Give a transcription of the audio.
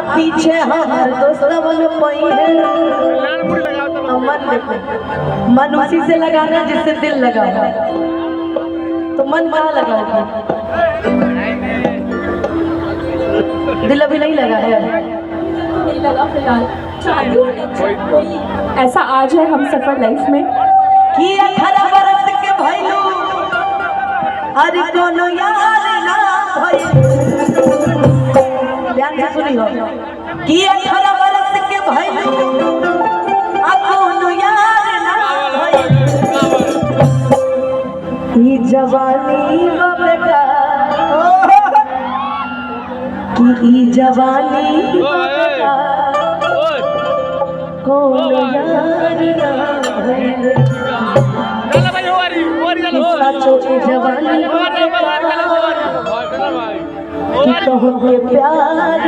अब पीछे हमार दोस्तवन पहिए मन देखो, मन उसी से लगाना जिससे दिल लगा है। तो मन कहाँ लगा है? दिल अभी नहीं लगा है, नहीं लगा फिलहाल। ऐसा आज है हम सफर लाइफ में कि 18 बरस के भइलू अरे कोनो यार ना भइलू। ध्यान से सुनी हो कि 18 बरस के भइलू आ कोनो यार ना भइलू। ई जवानी बेटा कि ई जवानी बेटा कोनो यार ना भइलू। साचो जवानी की तो प्यार